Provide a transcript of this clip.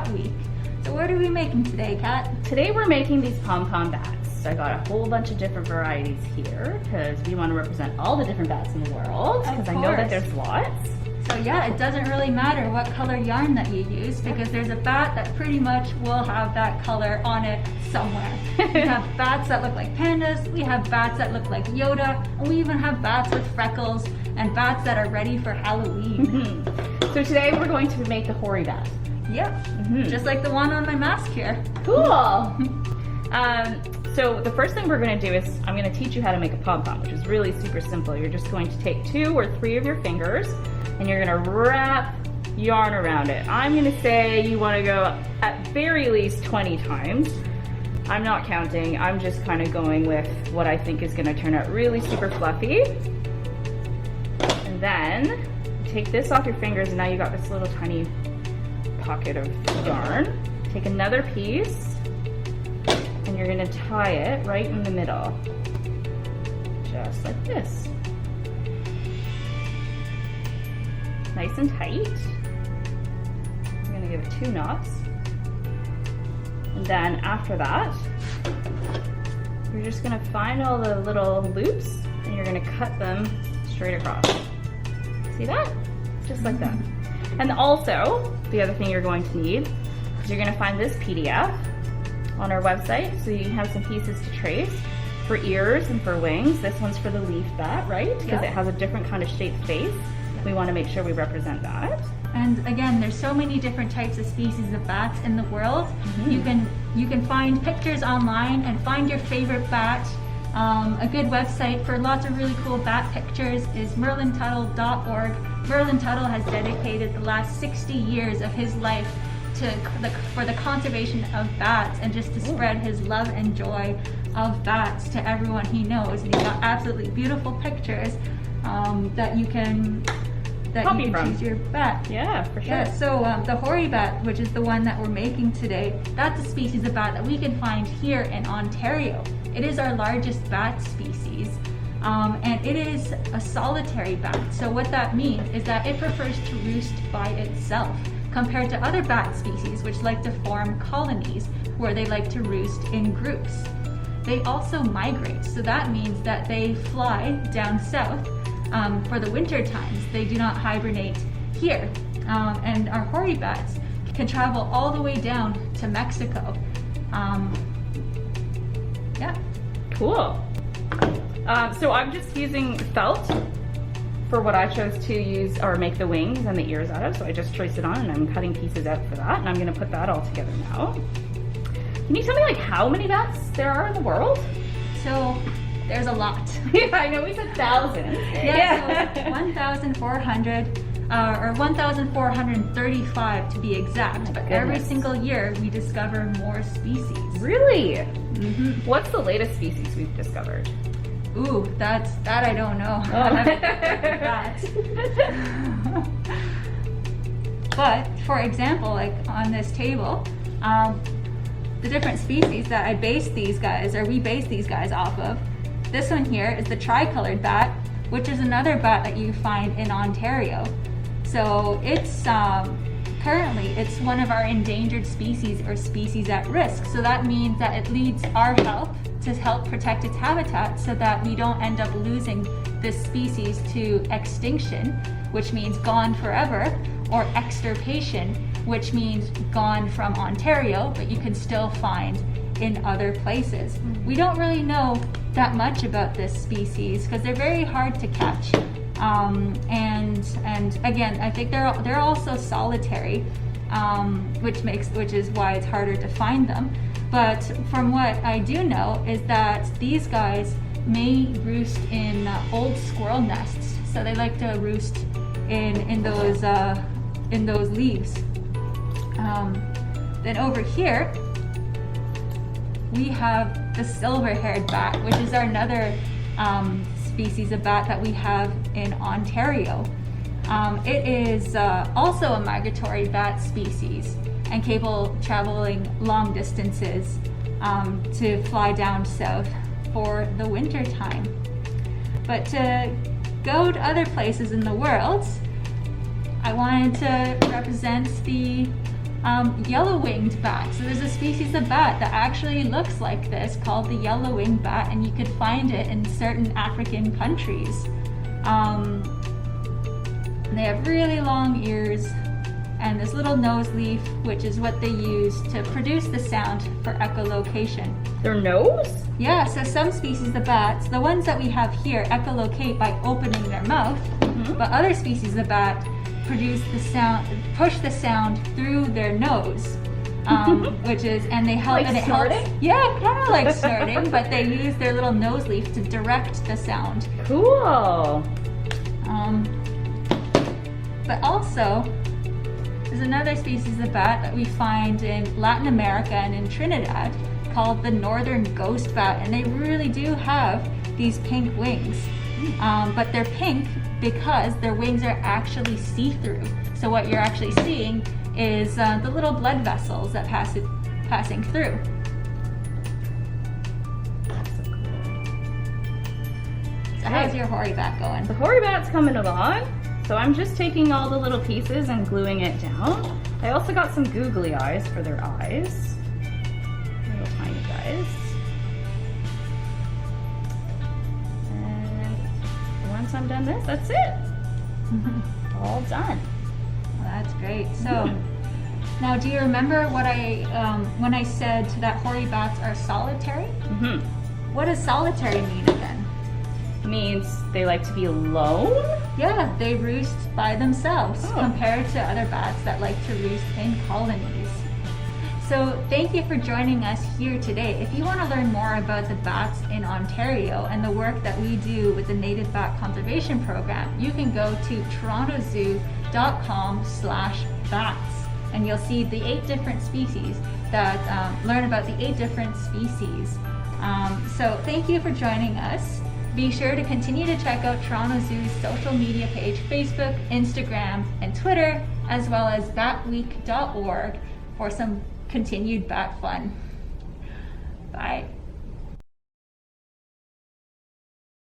that week. So what are we making today, Kat? Today we're making these pom-pom bats. So I got a whole bunch of different varieties here because we want to represent all the different bats in the world, because I know that there's lots. So yeah, it doesn't really matter what color yarn that you use, because there's a bat that pretty much will have that color on it somewhere. We have bats that look like pandas, we have bats that look like Yoda, and we even have bats with freckles and bats that are ready for Halloween. So today we're going to make the hoary bat. Yep, just like the one on my mask here. Cool. So the first thing we're going to do is I'm going to teach you how to make a pom-pom, which is really super simple. You're just going to take 2 or 3 of your fingers and you're going to wrap yarn around it. I'm going to say you want to go at very least 20 times. I'm not counting. I'm just kind of going with what I think is going to turn out really super fluffy. And then take this off your fingers, and now you got this little tiny pocket of yarn. Take another piece and you're going to tie it right in the middle, just like this. Nice and tight. I'm going to give it 2 knots. And then after that, you're just going to find all the little loops and you're going to cut them straight across. See that? Just like that. And also, the other thing you're going to need is you're going to find this PDF on our website, so you can have some pieces to trace for ears and for wings. This one's for the leaf bat, right? Because it has a different kind of shaped face. We want to make sure we represent that. And again, there's so many different types of species of bats in the world. You can find pictures online and find your favorite bat. A good website for lots of really cool bat pictures is merlintuttle.org. Merlin Tuttle has dedicated the last 60 years of his life for the conservation of bats and just to spread his love and joy of bats to everyone he knows. And he's got absolutely beautiful pictures that you can choose your bat. Yeah, for sure. Yeah, so the hoary bat, which is the one that we're making today, that's a species of bat that we can find here in Ontario. It is our largest bat species, and it is a solitary bat. So what that means is that it prefers to roost by itself, compared to other bat species which like to form colonies where they like to roost in groups. They also migrate, so that means that they fly down south for the winter times. They do not hibernate here. And our hoary bats can travel all the way down to Mexico. Yeah. Cool. So I'm just using felt for what I chose to use or make the wings and the ears out of. So I just traced it on and I'm cutting pieces out for that. And I'm going to put that all together now. Can you tell me like how many bats there are in the world? So there's a lot. Yeah, I know we said thousands. Yeah, so 1,400 or 1,435 to be exact. But every single year we discover more species. Really? What's the latest species we've discovered? Ooh, that I don't know. But for example, like on this table, the different species that we base these guys off of. This one here is the tricolored bat, which is another bat that you find in Ontario. So it's currently it's one of our endangered species or species at risk. So that means that it needs our help to help protect its habitat so that we don't end up losing this species to extinction, which means gone forever, or extirpation, which means gone from Ontario, but you can still find in other places. We don't really know that much about this species because they're very hard to catch. And again, I think they're also solitary, which is why it's harder to find them. But from what I do know is that these guys may roost in old squirrel nests. So they like to roost in those leaves. Then over here we have the silver-haired bat, which is another species of bat that we have in Ontario. It is also a migratory bat species and capable of traveling long distances to fly down south for the winter time. But to go to other places in the world, I wanted to represent the yellow-winged bat. So there's a species of bat that actually looks like this called the yellow-winged bat, and you could find it in certain African countries. They have really long ears and this little nose leaf, which is what they use to produce the sound for echolocation. Their nose? Yeah, so some species of bats, the ones that we have here, echolocate by opening their mouth, but other species of bat produce the sound, push the sound through their nose, which is, and they help, Like and it snorting? helps. Yeah, kind of like snorting, but they use their little nose leaf to direct the sound. Cool. But also, there's another species of bat that we find in Latin America and in Trinidad called the northern ghost bat, and they really do have these pink wings. But they're pink because their wings are actually see-through. So what you're actually seeing is the little blood vessels that passing through. So how's your hoary bat going? The hoary bat's coming along. So I'm just taking all the little pieces and gluing it down. I also got some googly eyes for their eyes. Little tiny guys. And once I'm done this, that's it. All done. Well, that's great. So now, do you remember what when I said that hoary bats are solitary? What does solitary mean again? Means they like to be alone? Yeah, they roost by themselves compared to other bats that like to roost in colonies. So thank you for joining us here today. If you want to learn more about the bats in Ontario and the work that we do with the Native Bat Conservation Program, you can go to torontozoo.com/bats, and you'll see the 8 different species that learn about the 8 different species. So thank you for joining us. Be sure to continue to check out Toronto Zoo's social media page, Facebook, Instagram, and Twitter, as well as batweek.org for some continued bat fun. Bye.